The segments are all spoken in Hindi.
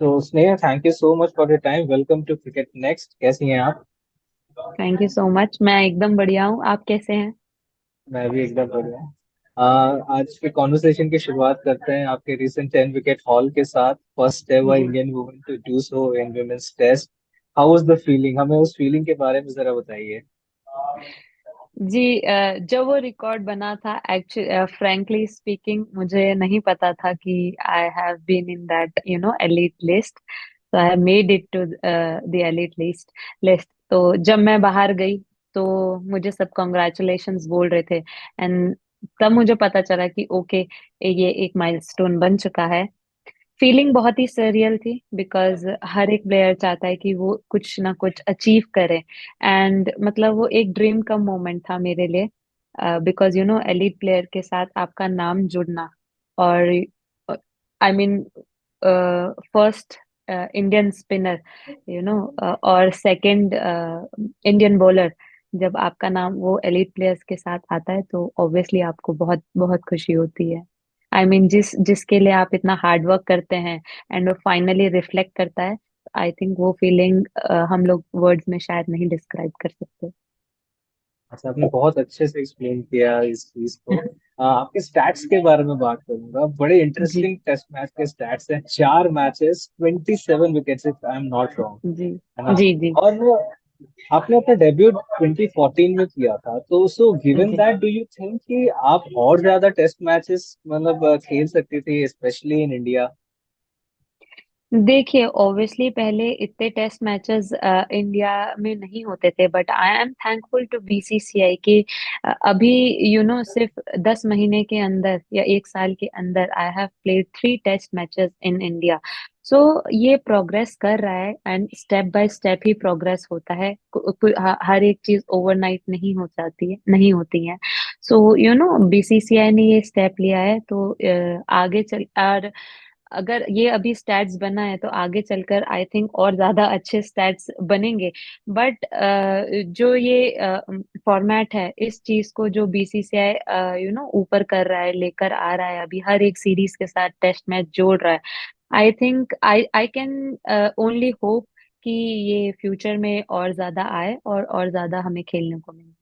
तो Sneha, thank you so much for your time. Welcome to Cricket Next. कैसी हैं आप? Thank you so much. मैं एकदम बढ़िया हूँ। आप कैसे हैं? मैं भी एकदम बढ़िया हूँ। आज के कॉन्वर्सेशन की शुरुआत करते हैं आपके रिसेंट 10 विकेट हॉल के साथ। फर्स्ट एवर जी Indian women to do so in women's test. How was the feeling? हमें उस फीलिंग के बारे में जरा बताइए। जी। जो वो रिकॉर्ड बना था, एक्चुअली फ्रैंकली स्पीकिंग मुझे नहीं पता था कि I have been in that elite list. तो I have made it to the elite list. तो जब मैं बाहर गई तो मुझे सब कॉन्ग्रेचुलेशंस बोल रहे थे। एंड तब मुझे पता चला कि ओके, ये एक माइलस्टोन बन चुका है। फीलिंग बहुत ही सरियल थी बिकॉज हर एक प्लेयर चाहता है कि वो कुछ ना कुछ अचीव करे। एंड मतलब वो एक ड्रीम का मोमेंट था मेरे लिए। बिकॉज एलीट प्लेयर के साथ आपका नाम जुड़ना, और I mean first Indian spinner, you know और सेकंड इंडियन बॉलर, जब आपका नाम वो एलीट प्लेयर्स के साथ आता है तो ऑब्वियसली आपको बहुत बहुत खुशी होती है। आई मीन जिसके लिए आप इतना हार्ड वर्क करते हैं एंड वो फाइनली रिफ्लेक्ट करता है। आई थिंक वो फीलिंग हम लोग वर्ड्स में शायद नहीं डिस्क्राइब कर सकते। अच्छा, आपने बहुत अच्छे से एक्सप्लेन किया इस चीज को। आपके स्टैट्स के बारे में बात करूंगा। बड़े जी इंटरेस्टिंग टेस्ट मैच के स्टैट्स हैं। 4 matches, 27 wickets, if I am not wrong, जी है ना? जी जी और आपने अपना डेब्यू 2014 में किया था। तो सो गिवन जी। दैट, डू यू थिंक कि आप और ज्यादा टेस्ट मैचेस मतलब खेल सकती थी, स्पेशली इन इंडिया? देखिए, ऑब्वियसली पहले इतने टेस्ट मैचेस इंडिया में नहीं होते थे, but I am thankful to BCCI कि अभी सिर्फ 10 महीने के अंदर या 1 साल के अंदर I have played 3 test matches in India. So ये प्रोग्रेस कर रहा है एंड स्टेप बाय स्टेप ही प्रोग्रेस होता है। हर एक चीज ओवरनाइट नहीं हो जाती है, नहीं होती है। सो बीसीसीआई ने ये स्टेप लिया है तो आगे चल, और अगर ये अभी स्टैट्स बना है तो आगे चलकर आई थिंक और ज्यादा अच्छे स्टैट्स बनेंगे। बट जो ये फॉर्मेट है, इस चीज को जो बीसीसीआई ऊपर कर रहा है, लेकर आ रहा है, अभी हर एक सीरीज के साथ टेस्ट मैच जोड़ रहा है। I think I can only hope कि ये फ्यूचर में और ज्यादा आए और ज्यादा हमें खेलने को मिले।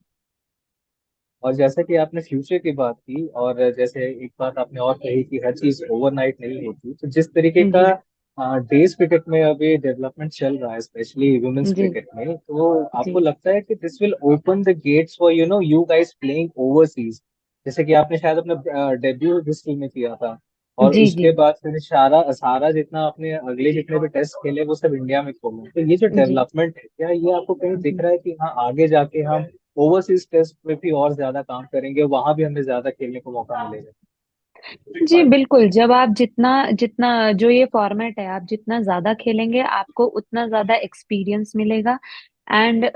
और जैसा कि आपने फ्यूचर की बात की, और जैसे एक बात आपने और कही कि हर चीज ओवरनाइट नहीं होती, तो जिस तरीके का जी डेज क्रिकेट में अभी डेवलपमेंट चल रहा है, स्पेशली वुमेन्स जी क्रिकेट में, तो आपको जी लगता है कि this will open the gates for you guys playing overseas? जैसे कि आपने शायद अपना डेब्यू हिस्ट्री में किया था, और जी जी उसके बाद फिर सारा सारा जितना आपने अगले जितने भी टेस्ट खेले वो सब इंडिया में खेले। तो ये जो जी डेवलपमेंट है, क्या ये आपको कहीं दिख जी रहा है कि हाँ, आगे जाके हम ओवरसीज टेस्ट में भी और ज्यादा काम करेंगे, वहां भी हमें ज्यादा खेलने को मौका मिलेगा? जी बिल्कुल। जब आप जितना जितना जो ये फॉर्मेट है, आप जितना ज्यादा खेलेंगे आपको उतना ज्यादा एक्सपीरियंस मिलेगा। एंड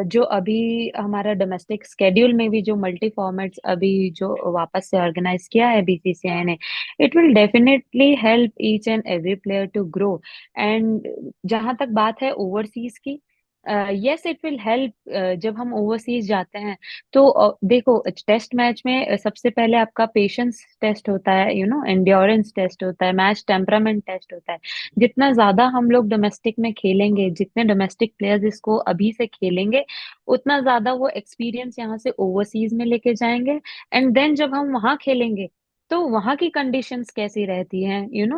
जो अभी हमारा डोमेस्टिक स्केड्यूल में भी जो मल्टी फॉर्मेट्स अभी जो वापस से ऑर्गेनाइज किया है बीसीसीआई ने, it will definitely help each and every player to grow. And जहां तक बात है ओवरसीज की, यस इट विल हेल्प। जब हम ओवरसीज जाते हैं तो देखो, टेस्ट मैच में सबसे पहले आपका पेशेंस टेस्ट होता है, एंड्योरेंस टेस्ट होता है, मैच टेम्परामेंट टेस्ट होता है। जितना ज्यादा हम लोग डोमेस्टिक में खेलेंगे, जितने डोमेस्टिक प्लेयर्स इसको अभी से खेलेंगे, उतना ज्यादा वो एक्सपीरियंस यहाँ से ओवरसीज में लेके जाएंगे। एंड देन जब हम वहां खेलेंगे तो वहां की कंडीशंस कैसी रहती हैं,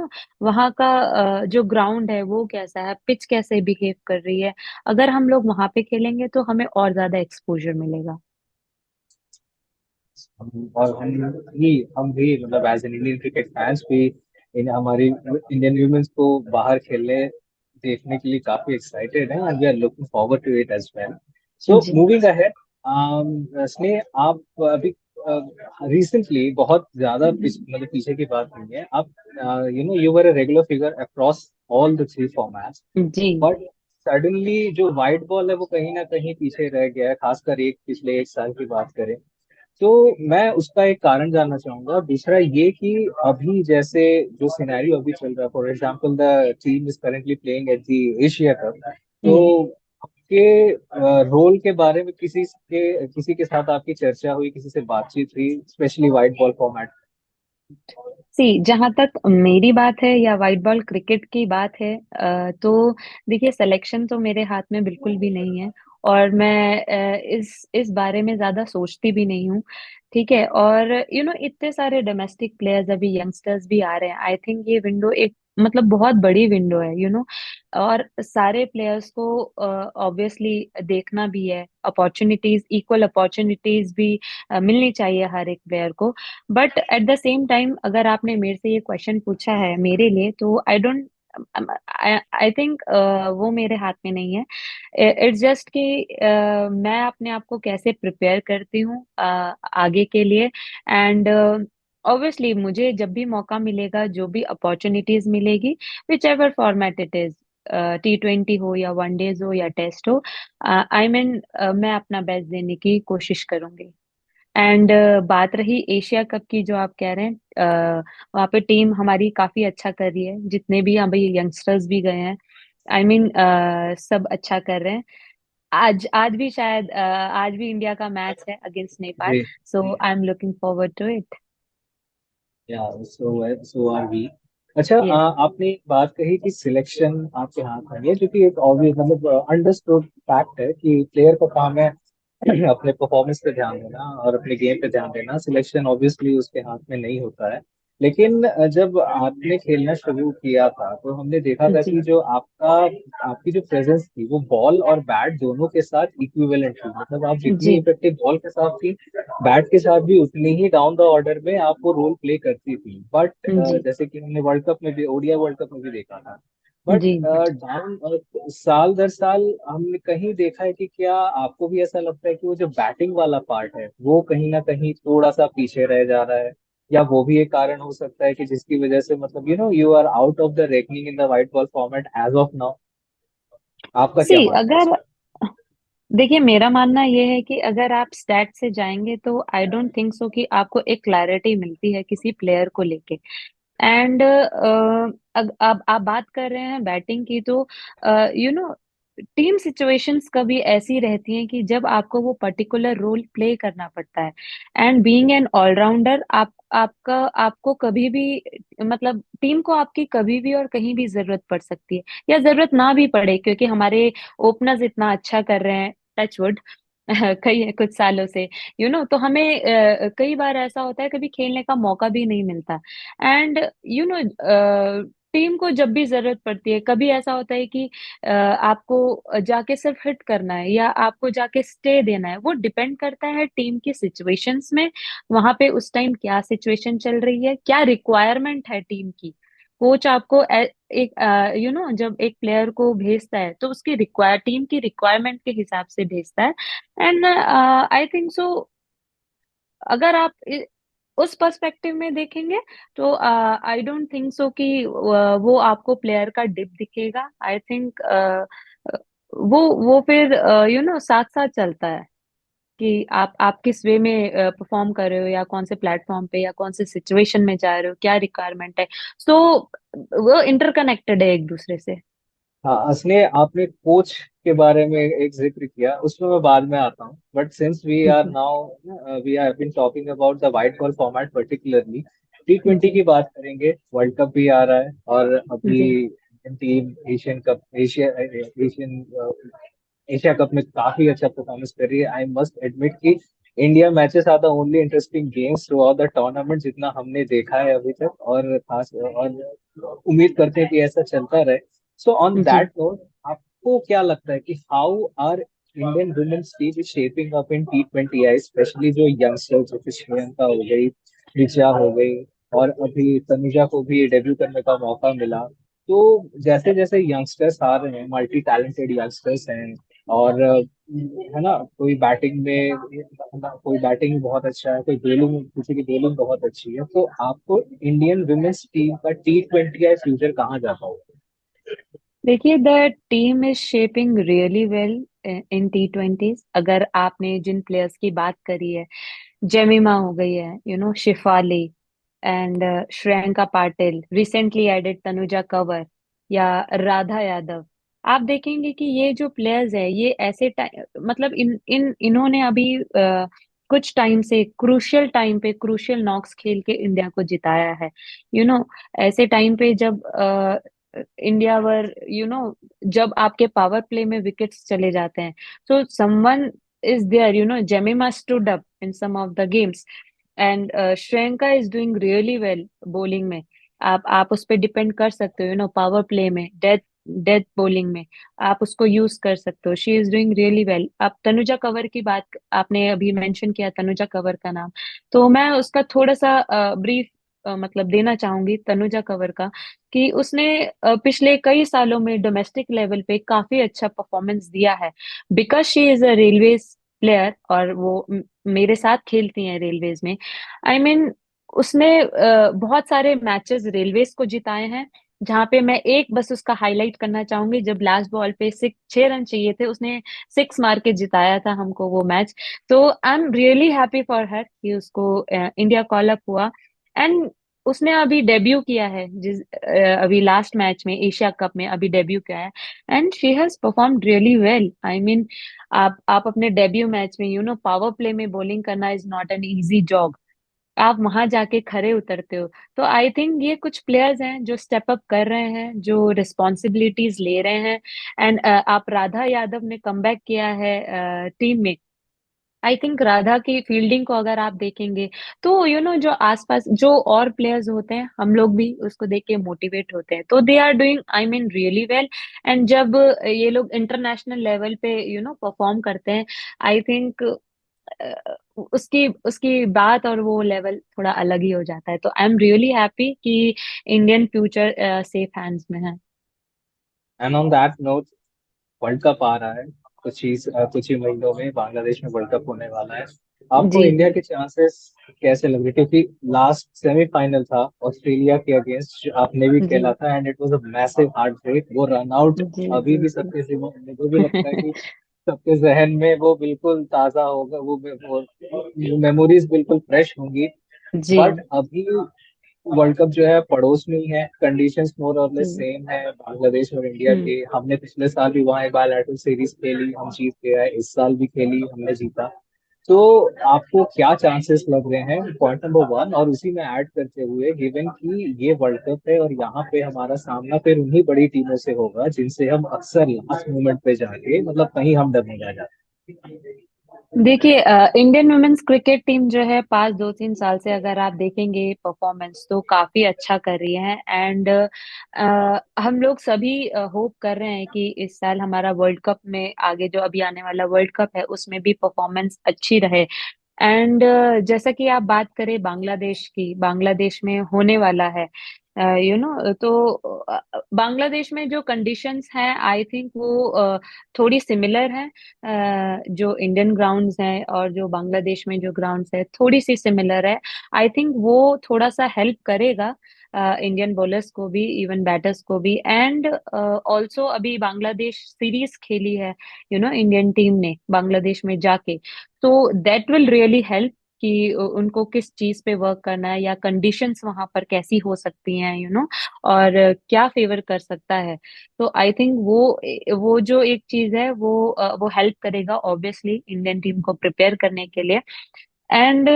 वहां का जो ग्राउंड है वो कैसा है, पिच कैसे बिहेव कर रही है, अगर हम लोग वहां पे खेलेंगे तो हमें और ज्यादा एक्सपोजर मिलेगा। और हम भी मतलब as an Indian cricket fans भी इन हमारी इंडियन वुमेन्स को बाहर खेलने देखने के लिए काफी एक्साइटेड हैं, and we are looking forward to it as well. So जी मूविंग अहेड, स्नेह, आप अभी रिसेंटली बहुत ज्यादा मतलब पीछे की बात नहीं है, आप you were a regular figure across all the 3 formats. जी बट सडनली जो वाइट बॉल है वो कहीं ना कहीं पीछे रह गया है, खासकर एक पिछले 1 साल की बात करें तो। मैं उसका एक कारण जानना चाहूंगा। दूसरा ये कि अभी जैसे जो सिनेरियो अभी चल रहा है, for example the team is currently playing at the Asia cup. तो हम्म। आपके रोल के बारे में किसी के साथ आपकी चर्चा हुई, किसी से बातचीत हुई, स्पेशली वाइट बॉल फॉर्मेट? सी, जहां तक मेरी बात है या वाइट बॉल क्रिकेट की बात है, तो देखिए, सिलेक्शन तो मेरे हाथ में बिल्कुल भी नहीं है। और मैं इस बारे में ज्यादा सोचती भी नहीं हूँ। ठीक है। और इतने सारे डोमेस्टिक प्लेयर्स, अभी यंगस्टर्स भी आ रहे हैं। आई थिंक ये विंडो एक मतलब बहुत बड़ी विंडो है। और सारे प्लेयर्स को ऑब्वियसली देखना भी है। अपॉर्चुनिटीज, इक्वल अपॉर्चुनिटीज भी मिलनी चाहिए हर एक प्लेयर को। But at the same time, अगर आपने मेरे से ये क्वेश्चन पूछा है मेरे लिए, तो आई डोंट, आई थिंक वो मेरे हाथ में नहीं है। इट्स जस्ट कि मैं अपने आप को कैसे प्रिपेयर करती हूँ आगे के लिए। एंड ऑब्वियसली मुझे जब भी मौका मिलेगा, जो भी अपॉर्चुनिटीज मिलेगी, which ever format it is, T20 हो या वनडेज हो या टेस्ट हो, आई मीन मैं अपना बेस्ट देने की कोशिश करूंगी। एंड बात रही एशिया कप की, जो आप कह रहे हैं, वहाँ पे टीम हमारी काफी अच्छा कर रही है। जितने भी अभी यंगस्टर्स भी गए हैं, आई मीन सब अच्छा कर रहे हैं। आज आज भी शायद आज भी इंडिया का मैच है अगेंस्ट नेपाल। जी। So I am looking forward to it. Yeah so are we. अच्छा, यस। आपने एक बात कही कि सिलेक्शन आपके हाथ में है, जो कि एक ऑब्वियस मतलब अंडरस्टूड फैक्ट है कि प्लेयर का काम है अपने परफॉर्मेंस पे ध्यान देना और अपने गेम पे ध्यान देना। सिलेक्शन ऑब्वियसली उसके हाथ में नहीं होता है। लेकिन जब आपने खेलना शुरू किया था तो हमने देखा था जी। कि जो आपका आपकी जो प्रेजेंस थी वो बॉल और बैट दोनों के साथ इक्विवेलेंट थी। मतलब आप जितनी जी। इफेक्टिव बॉल के साथ थी, बैट के साथ भी उतनी ही डाउन द ऑर्डर में आप वो रोल प्ले करती थी। बट जी। जैसे कि हमने वर्ल्ड कप में भी, ओडीआई वर्ल्ड कप में भी देखा था, बट जी। डाउन साल दर साल हमने कहीं देखा है कि क्या आपको भी ऐसा लगता है कि वो जो बैटिंग वाला पार्ट है वो कहीं ना कहीं थोड़ा सा पीछे रह जा रहा है? या वो भी एक कारण हो सकता है कि जिसकी वजह से मतलब you are out of the reckoning in the white ball format as of now? आपका सी, क्या मानना है इस अगर देखिए, मेरा मानना ये है कि अगर आप स्टैट से जाएंगे, तो आई डोंट थिंक सो कि आपको एक क्लैरिटी मिलती है किसी प्लेयर को लेके। एंड अब आप बात कर रहे हैं बैटिंग की, तो टीम सिचुएशंस कभी ऐसी रहती हैं कि जब आपको वो पर्टिकुलर रोल प्ले करना पड़ता है। एंड बीइंग एन ऑलराउंडर, आपको कभी भी मतलब टीम को आपकी कभी भी और कहीं भी जरूरत पड़ सकती है, या जरूरत ना भी पड़े, क्योंकि हमारे ओपनर्स इतना अच्छा कर रहे हैं, टचवुड, कई कुछ सालों से। तो हमें कई बार ऐसा होता है, कभी खेलने का मौका भी नहीं मिलता। एंड यू नो टीम को जब भी जरूरत पड़ती है, कभी ऐसा होता है कि आपको जाके सिर्फ हिट करना है या आपको जाके स्टे देना है, वो डिपेंड करता है टीम की सिचुएशंस में। वहां पे उस टाइम क्या सिचुएशन चल रही है, क्या रिक्वायरमेंट है टीम की। कोच आपको एक जब एक प्लेयर को भेजता है, तो उसकी रिक्वायर टीम की रिक्वायरमेंट के हिसाब से भेजता है। एंड आई थिंक सो, अगर आप उस पर्सपेक्टिव में देखेंगे, तो आई डोंट थिंक सो कि वो आपको प्लेयर का डिप दिखेगा। आई थिंक वो फिर साथ साथ चलता है कि आप किस वे में परफॉर्म कर रहे हो, या कौन से प्लेटफॉर्म पे, या कौन से सिचुएशन में जा रहे हो, क्या रिक्वायरमेंट है। सो वो इंटरकनेक्टेड है एक दूसरे से। हाँ, असली आपने कोच के बारे में एक जिक्र किया, उसमें मैं बाद में आता हूँ। बट सिंस जी। We are been talking about the white ball format particularly, T20 जी। की बात करेंगे। वर्ल्ड कप भी आ रहा है और अभी जी। Indian team Asian Asia cup में काफी अच्छा परफॉर्मेंस कर रही है। आई मस्ट एडमिट कि India matches are the only interesting games throughout the tournament जितना हमने देखा है अभी तक, और खास और उम्मीद करते हैं कि ऐसा चलता रहे। सो ऑन जी। दैट नोट, आपको क्या लगता है कि how are Indian women's team is shaping up in T20 specially जो यंगस्टर्स जैसे श्रेयंका हो गई, ऋचा हो गई, और अभी तनुजा को भी डेब्यू करने का मौका मिला। तो जैसे जैसे यंगस्टर्स आ रहे हैं, मल्टी टैलेंटेड यंगस्टर्स हैं, और है ना, कोई बैटिंग में बहुत अच्छा है, कोई बॉलिंग, किसी की बॉलिंग बहुत अच्छी है, तो आपको इंडियन वुमेन्स टीम का T20 फ्यूचर कहाँ जाता होगा? देखिए, the team is shaping really well in T20s। अगर आपने जिन प्लेयर्स की बात करी है, जेमिमा हो गई है, Shafali, and Shreyanka Patil, recently added Tanuja Kanwar, या राधा यादव, आप देखेंगे कि ये जो प्लेयर्स है, ये ऐसे मतलब इन्होंने अभी कुछ टाइम से क्रूशियल टाइम पे क्रूशियल नॉक्स खेल के इंडिया को जिताया है। यू you नो ऐसे टाइम पे जब इंडिया वर जब आपके पावर प्ले में विकेट्स चले जाते हैं, so someone is there, Jemima stood up in some of the games, and Shreyanka is doing really well bowling में। आप उस पर डिपेंड कर सकते हो, पावर प्ले में, डेथ डेथ बॉलिंग में आप उसको यूज कर सकते हो। She is doing really well. आप तनुजा कंवर की बात आपने अभी मेंशन किया, तनुजा कंवर का नाम, तो मैं उसका थोड़ा सा ब्रीफ मतलब देना चाहूंगी तनुजा कंवर का, कि उसने पिछले कई सालों में डोमेस्टिक लेवल पे काफी अच्छा परफॉर्मेंस दिया है, because she is a railways player, और वो मेरे साथ खेलती हैं रेलवेज में। आई I मीन उसने बहुत सारे मैचेस रेलवेज को जिताए हैं, जहां पे मैं एक बस उसका हाईलाइट करना चाहूंगी, जब लास्ट बॉल पे 6 रन चाहिए थे, उसने 6 मार के जिताया था हमको वो मैच। तो I am really happy for her कि उसको इंडिया कॉल अप हुआ। एंड उसने अभी डेब्यू किया है, अभी लास्ट मैच में एशिया कप में अभी डेब्यू किया है, and she has performed really well. I mean आप अपने डेब्यू मैच में पावर प्ले में बॉलिंग करना is not an easy job. आप वहां जाके खरे उतरते हो। तो आई थिंक ये कुछ प्लेयर्स हैं जो स्टेप अप कर रहे हैं, जो रिस्पॉन्सिबिलिटीज ले रहे हैं। एंड आप राधा यादव ने कमबैक किया है टीम में। आई थिंक राधा की फील्डिंग को अगर आप देखेंगे, तो जो आसपास जो और प्लेयर्स होते हैं, हम लोग भी उसको देख के मोटिवेट होते हैं, तो they are doing I mean really well. And जब ये लोग इंटरनेशनल लेवल पे परफॉर्म करते हैं, आई थिंक उसकी उसकी बात और वो लेवल थोड़ा अलग ही हो जाता है। तो आई एम रियली हैप्पी कि इंडियन फ्यूचर सेफ हैंड्स में है। And on that note, world cup आ रहा है कुछ ही महीनों में बांग्लादेश में वर्ल्ड कप होने वाला है। आपको जी इंडिया जी के चांसेस कैसे लग रहे? क्योंकि लास्ट सेमीफाइनल था ऑस्ट्रेलिया के अगेंस्ट, आपने भी जी खेला था and it was a massive heart break. वो रन आउट जी अभी जी भी जी। सबके मुझे भी लगता है कि सबके जहन में वो बिल्कुल ताजा होगा, वो मेमोरीज बिल्कुल फ्रेश होंगी। जी बट अभी वर्ल्ड कप जो है पड़ोस में ही है, कंडीशंस मोर और लेस जी। सेम है बांग्लादेश और इंडिया हम्म। के। हमने पिछले साल भी वहाँ एक बायलैटरल सीरीज खेली, हम जीत के आए, इस साल भी खेली, हमने जीता। तो आपको क्या चांसेस लग रहे हैं, पॉइंट नंबर वन? और उसी में ऐड करते हुए, गिवन कि ये वर्ल्ड कप है और यहाँ पे हमारा सामना फिर उन्हीं बड़ी टीमों से होगा जिनसे हम अक्सर लास्ट मोमेंट पे जाके मतलब कहीं हम डरने जा जाते देखिए, इंडियन वुमेन्स क्रिकेट टीम जो है, पास 2-3 साल से अगर आप देखेंगे परफॉर्मेंस, तो काफी अच्छा कर रही है। एंड हम लोग सभी होप कर रहे हैं कि इस साल हमारा वर्ल्ड कप में, आगे जो अभी आने वाला वर्ल्ड कप है, उसमें भी परफॉर्मेंस अच्छी रहे। एंड जैसा कि आप बात करें बांग्लादेश की, बांग्लादेश में होने वाला है, तो बांग्लादेश में जो कंडीशंस हैं, आई थिंक वो थोड़ी सिमिलर है। जो इंडियन ग्राउंड्स हैं और जो बांग्लादेश में जो ग्राउंड्स है, थोड़ी सी सिमिलर है। आई थिंक वो थोड़ा सा हेल्प करेगा इंडियन बॉलर्स को भी, इवन बैटर्स को भी। एंड ऑल्सो अभी बांग्लादेश सीरीज खेली है इंडियन टीम ने बांग्लादेश में जाके, तो दैट विल रियली हेल्प कि उनको किस चीज पे वर्क करना है, या कंडीशंस वहां पर कैसी हो सकती हैं, और क्या फेवर कर सकता है। तो आई थिंक वो जो एक चीज है, वो हेल्प करेगा ऑब्वियसली इंडियन टीम को प्रिपेयर करने के लिए। एंड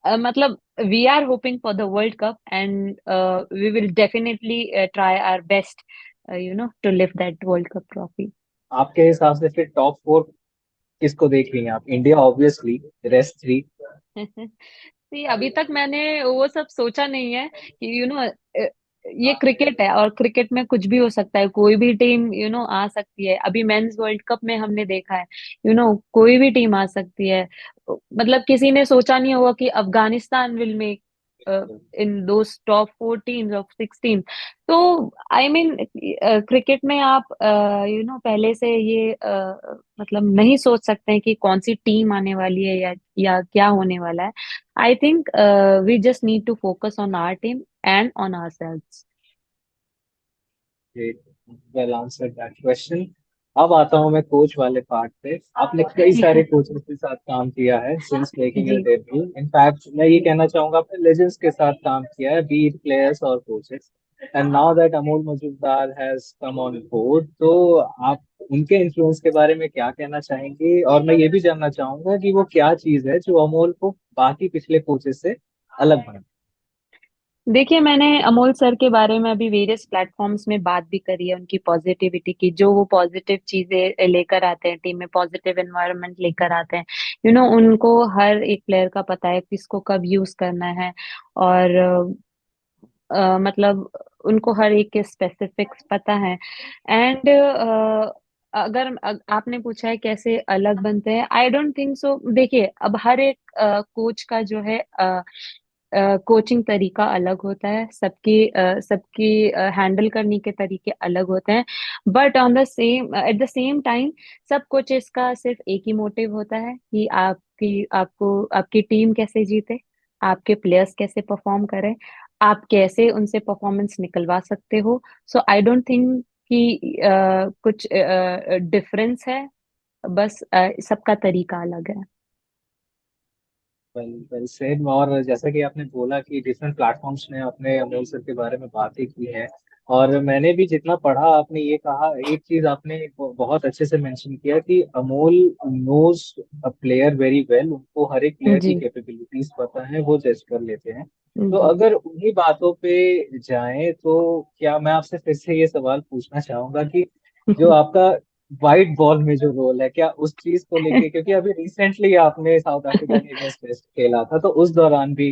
मतलब we are hoping for the world cup, and we will definitely try our best to lift that world cup trophy. आपके हिसाब से फिर टॉप फोर किसको देख रही हैं आप? India obviously, rest three. नहीं, अभी तक मैंने वो सब सोचा नहीं है कि ये क्रिकेट है, और क्रिकेट में कुछ भी हो सकता है, कोई भी टीम आ सकती है। अभी मेंस वर्ल्ड कप में हमने देखा है, कोई भी टीम आ सकती है। मतलब किसी ने सोचा नहीं होगा कि Afghanistan will make in those top 4 teams of 16। तो आई मीन क्रिकेट में आप पहले से ये मतलब नहीं सोच सकते हैं कि कौन सी टीम आने वाली है, या क्या होने वाला है। I think we just need to focus on our team and on ourselves. Well answer that question. अब आता हूँ मैं कोच वाले पार्ट पे। आपने कई सारे कोचेस के साथ काम किया है सिंस मेकिंग योर जी डेब्यू। इनफैक्ट मैं ये कहना चाहूंगा आपने लेजेंड्स के साथ काम किया है, बी इट प्लेयर्स और coaches. And now that Amol Majumdar has come on board, तो आप उनके इन्फ्लुएंस के बारे में क्या कहना चाहेंगे, और मैं ये भी जानना चाहूंगा कि वो क्या चीज है जो अमोल को बाकी पिछले कोचेस से अलग बना। देखिए, मैंने अमोल सर के बारे में अभी वेरियस प्लेटफॉर्म्स में बात भी करी है, उनकी पॉजिटिविटी की, जो वो पॉजिटिव चीजें लेकर आते हैं टीम में, पॉजिटिव एनवायरनमेंट लेकर आते हैं। उनको हर एक प्लेयर का पता है किसको कब यूज करना है। और मतलब उनको हर एक के स्पेसिफिक्स पता है। एंड अगर आपने पूछा है कैसे अलग बनते हैं, आई डोंट थिंक सो। देखिए, अब हर एक कोच का जो है कोचिंग तरीका अलग होता है, सबकी हैंडल करने के तरीके अलग होते हैं। But on the same at the same time, सब कोचेस का सिर्फ एक ही मोटिव होता है कि आपकी टीम कैसे जीते, आपके प्लेयर्स कैसे परफॉर्म करें, आप कैसे उनसे परफॉर्मेंस निकलवा सकते हो। सो आई डोंट थिंक कि कुछ डिफरेंस है। बस सबका तरीका अलग है। Well well said. और जैसा कि आपने बोला कि डिफरेंट प्लेटफॉर्म्स ने अपने अमोल सर के बारे में बातें की हैं, और मैंने भी जितना पढ़ा, आपने ये कहा, एक चीज आपने बहुत अच्छे से मेंशन किया कि Amol knows a player very well, उनको हर एक प्लेयर की जी। कैपेबिलिटीज पता है, वो जज कर लेते हैं। तो जी। अगर उन्हीं बातों पे जाएं तो क्या मैं आपसे फिर से ये सवाल पूछना चाहूंगा कि जो आपका व्हाइट बॉल में जो रोल है, क्या उस चीज को लेके, क्योंकि अभी रिसेंटली आपने साउथ अफ्रीका के अगेंस्ट टेस्ट खेला था, तो उस दौरान भी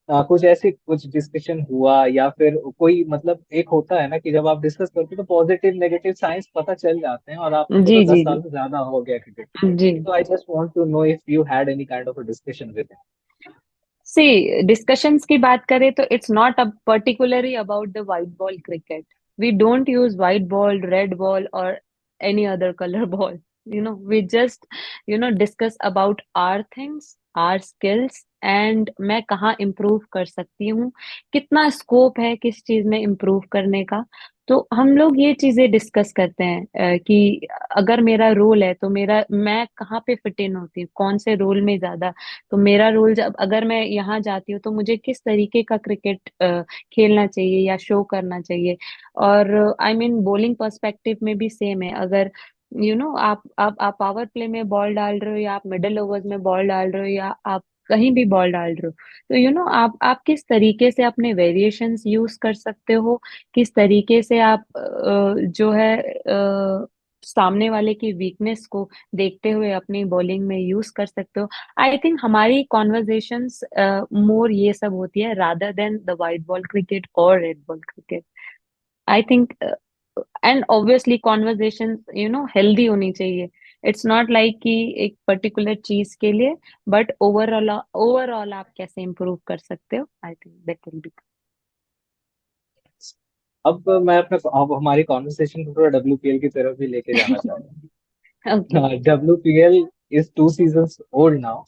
कुछ ऐसी कुछ डिस्कशन हुआ, या फिर कोई मतलब एक होता है ना कि जब आप डिस्कस करते हो तो पॉजिटिव नेगेटिव साइंस पता चल जाते हैं, और आपको तो जी। दस जी। साल से ज्यादा हो गया क्रिकेट में। जी। तो I just want to know if you had any kind of a discussion with see, discussions की बात करें तो it's not particularly about the white ball cricket. We don't use white ball, red ball और any other colour ball. We just discuss about our things, our skills, and मैं कहाँ इम्प्रूव कर सकती हूँ, कितना स्कोप है किस चीज में इम्प्रूव करने का। तो हम लोग ये चीजें डिस्कस करते हैं कि अगर मेरा रोल है तो मैं कहाँ पे फिट इन होती हूँ, कौन से रोल में ज्यादा। तो मेरा रोल, जब अगर मैं यहाँ जाती हूँ तो मुझे किस तरीके का क्रिकेट खेलना चाहिए या शो करना चाहिए। और आई मीन बॉलिंग पर्सपेक्टिव में भी सेम है। अगर आप पावर प्ले में बॉल डाल रहे हो, या आप मिडिल ओवर्स में बॉल डाल रहे हो, या आप कहीं भी बॉल डाल रहे हो, तो आप किस तरीके से अपने वेरिएशंस यूज कर सकते हो, किस तरीके से आप जो है सामने वाले की वीकनेस को देखते हुए अपनी बॉलिंग में यूज कर सकते हो। आई थिंक हमारी कॉन्वर्जेशंस मोर ये सब होती है, rather than the white ball cricket और red ball cricket. I think and obviously conversation healthy होनी चाहिए। इट्स नॉट लाइक कि एक पर्टिकुलर चीज के लिए, बट ओवरऑल ओवरऑल आप कैसे इम्प्रूव कर सकते हो, I think that will be. अब मैं अपने अब हमारी कॉन्वर्सेशन को थोड़ा WPL की तरफ भी लेके जाना ओके। चाहूंगा। WPL is 2 seasons old now.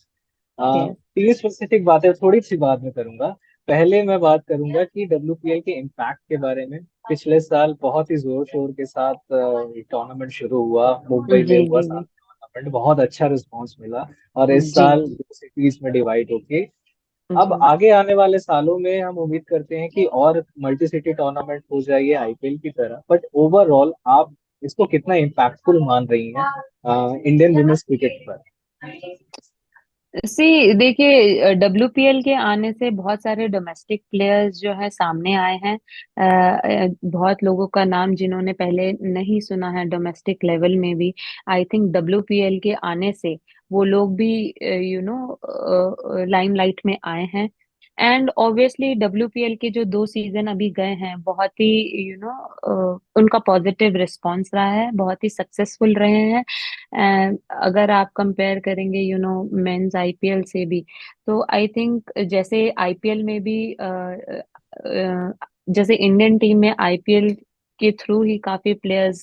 Yes. तीन स्पेसिफिक बातें थोड़ी सी बाद में करूंगा। पहले मैं बात करूंगा कि WPL के इम्पैक्ट के बारे में। पिछले साल बहुत ही जोर शोर के साथ टूर्नामेंट शुरू हुआ, मुंबई जी। में हुआ जी। जी। सारा टूर्नामेंट, बहुत अच्छा रिस्पांस मिला। और इस जी। साल 2 सिटीज में डिवाइड होके अब जी। आगे आने वाले सालों में हम उम्मीद करते हैं कि और मल्टी सिटी टूर्नामेंट हो जाएगी आईपीएल की तरह। बट ओवरऑल आप इसको कितना इम्पैक्टफुल मान रही हैं इंडियन वुमेन्स क्रिकेट पर? सी, देखिए, डब्ल्यूपीएल के आने से बहुत सारे डोमेस्टिक प्लेयर्स जो है सामने आए हैं। बहुत लोगों का नाम जिन्होंने पहले नहीं सुना है डोमेस्टिक लेवल में भी, आई थिंक डब्ल्यूपीएल के आने से वो लोग भी लाइमलाइट में आए हैं। एंड ऑब्वियसली डब्ल्यूपीएल के जो 2 सीजन अभी गए हैं, बहुत ही उनका पॉजिटिव रिस्पांस रहा है, बहुत ही सक्सेसफुल रहे हैं। एंड अगर आप कंपेयर करेंगे मेंस आईपीएल से भी, तो आई थिंक जैसे आईपीएल में भी जैसे इंडियन टीम में आईपीएल के थ्रू ही काफी प्लेयर्स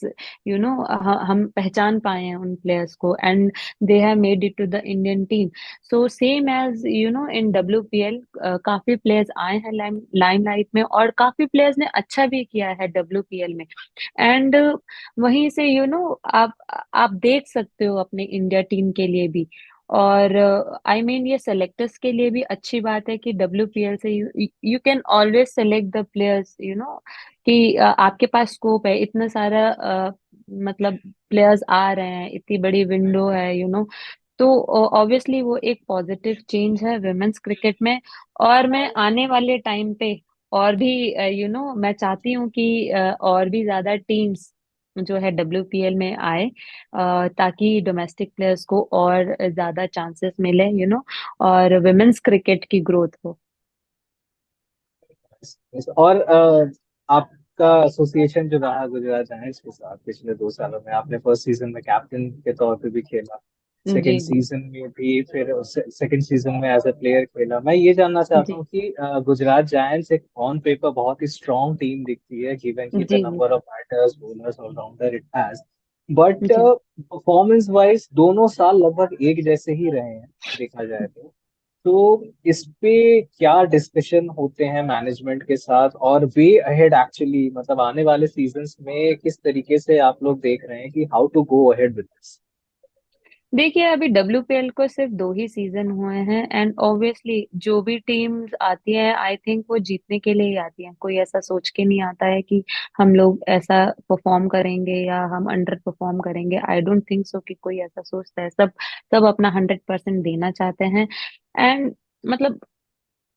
हम पहचान पाए हैं उन प्लेयर्स को, and they have made it to the Indian team. So same as in WPL, काफी प्लेयर्स आए हैं लाइमलाइट में, और काफी प्लेयर्स ने अच्छा भी किया है डब्ल्यूपीएल में। एंड वहीं से आप देख सकते हो अपने इंडिया टीम के लिए भी। और आई मीन ये सेलेक्टर्स के लिए भी अच्छी बात है कि डब्ल्यूपीएल से you can always select the players, कि आपके पास स्कोप है, इतना सारा मतलब प्लेयर्स आ रहे हैं, इतनी बड़ी विंडो है, तो ऑब्वियसली वो एक पॉजिटिव चेंज है विमेन्स क्रिकेट में। और मैं आने वाले टाइम पे और भी मैं चाहती हूँ कि और भी ज्यादा टीम्स जो है WPL में आए, ताकि डोमेस्टिक प्लेयर्स को और ज्यादा चांसेस मिले, और विमेन्स क्रिकेट की ग्रोथ हो। और आपका एसोसिएशन जो रहा गुजरात जायंट्स के साथ पिछले 2 सालों में, आपने फर्स्ट सीजन में कैप्टन के तौर पे भी खेला, जी सेकंड जी सीजन में भी, फिर सेकंड सीजन में एज अ प्लेयर खेला। मैं ये जानना चाहता जी हूँ कि गुजरात जायंट्स एक ऑन पेपर बहुत ही स्ट्रॉन्ग टीम दिखती है, गिवन की द जी जी number of batters bowlers allrounder it has, but जी। परफॉर्मेंस वाइज दोनों साल लगभग एक जैसे ही रहे हैं देखा जाए तो इस पे क्या डिस्कशन होते हैं मैनेजमेंट के साथ, और वे अहेड एक्चुअली मतलब आने वाले सीजन्स में किस तरीके से आप लोग देख रहे हैं कि how to go ahead with this? देखिए, अभी WPL को सिर्फ 2 ही सीजन हुए हैं, एंड ऑब्वियसली जो भी टीम्स आती है, आई थिंक वो जीतने के लिए ही आती है। कोई ऐसा सोच के नहीं आता है कि हम लोग ऐसा परफॉर्म करेंगे या हम अंडर परफॉर्म करेंगे। आई डोंट थिंक सो कि कोई ऐसा सोचता है। सब सब अपना 100% देना चाहते हैं। एंड मतलब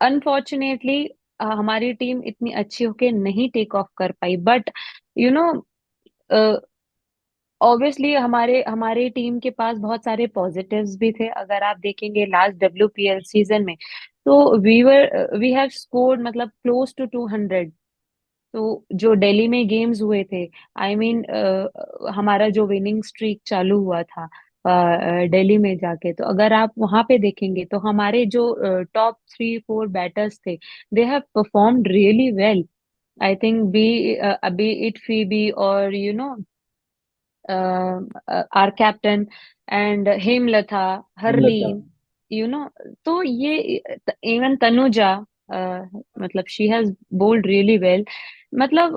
अनफॉर्चुनेटली हमारी टीम इतनी अच्छी होके नहीं टेक ऑफ कर पाई, बट यू नो ऑब्वियसली हमारे हमारे टीम के पास बहुत सारे पॉजिटिव्स भी थे। अगर आप देखेंगे लास्ट WPL सीजन में, तो वी हैव स्कोर्ड मतलब क्लोज टू 200। तो जो दिल्ली में गेम्स हुए थे, आई मीन हमारा जो विनिंग स्ट्रीक चालू हुआ था दिल्ली में जाके, तो अगर आप वहां पे देखेंगे तो हमारे जो टॉप 3 4 बैटर्स थे, they have performed really well. I think बी अभी इट फीबी और our captain and Hemlata, Hemlata. Harleen, you know तो ये इवन तनुजा, मतलब she has bowled really well. मतलब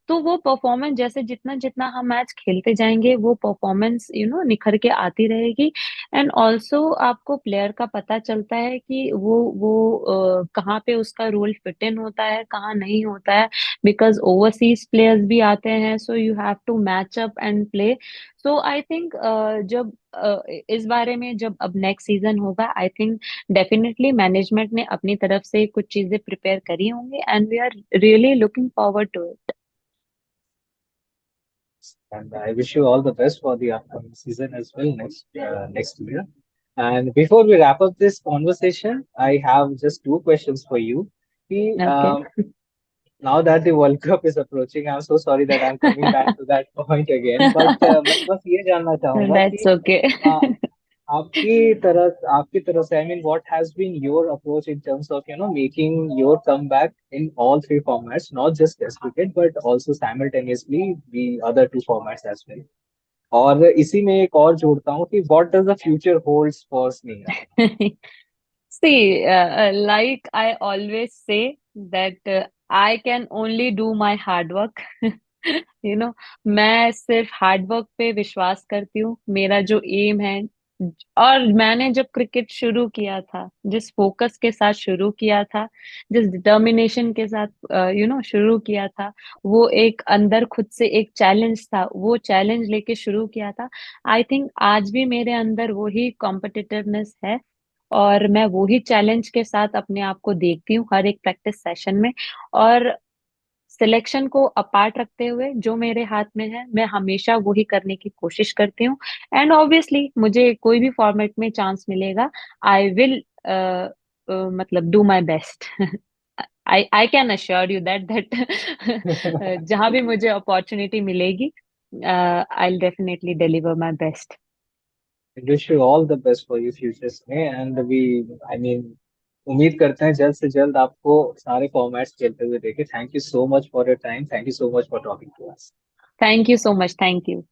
तो वो परफॉर्मेंस जैसे जितना जितना हम मैच खेलते जाएंगे, वो परफॉर्मेंस निखर के आती रहेगी। एंड ऑल्सो आपको प्लेयर का पता चलता है कि वो कहाँ पे उसका रोल फिट इन होता है, कहाँ नहीं होता है। बिकॉज ओवरसीज प्लेयर्स भी आते हैं, so you have to match up and play. So I think जब इस बारे में जब अब नेक्स्ट सीजन होगा, आई थिंक डेफिनेटली मैनेजमेंट ने अपनी तरफ से कुछ चीजें प्रिपेयर करी होंगी, and we are really looking forward to it. And I wish you all the best for the upcoming season as well next year. And before we wrap up this conversation, I have just two questions for you. कि, okay. now that the World Cup is approaching, I'm so sorry that I'm coming back to that point again. But मैं बस ये जानना चाहूंगा दैट्स कि ओके। uh, आपकी तरफ से, I mean, what has been your approach in terms of making your comeback in all three formats, not just Test cricket, but also simultaneously the other two formats as well. और इसी में एक और जोड़ता हूँ कि what does the future holds for Sneha? See, like I always say that I can only do my hard work. मैं सिर्फ हार्ड वर्क पे विश्वास करती हूँ। मेरा जो एम है, और मैंने जब क्रिकेट शुरू किया था, जिस फोकस के साथ शुरू किया था, जिस डिटर्मिनेशन के साथ शुरू किया था, वो एक अंदर खुद से एक चैलेंज था, वो चैलेंज लेके शुरू किया था। आई थिंक आज भी मेरे अंदर वही कॉम्पिटिटिवनेस है, और मैं वही चैलेंज के साथ अपने आप को देखती हूँ हर एक प्रैक्टिस सेशन में। और सिलेक्शन को अपार्ट रखते हुए जो मेरे हाथ में है, मैं हमेशा वही करने की कोशिश करती हूँ। एंड ऑब्वियसली मुझे कोई भी फॉर्मेट में चांस मिलेगा, आई विल मतलब do my best. I I can assure you that जहां भी मुझे अपॉर्चुनिटी मिलेगी, I will definitely deliver my best. I wish you all the best for your futures में, and we, I mean, उम्मीद करते हैं जल्द से जल्द आपको सारे फॉर्मेट्स खेलते हुए देखें। Thank you so much for your time, thank you so much for talking to us. Thank you so much. Thank you.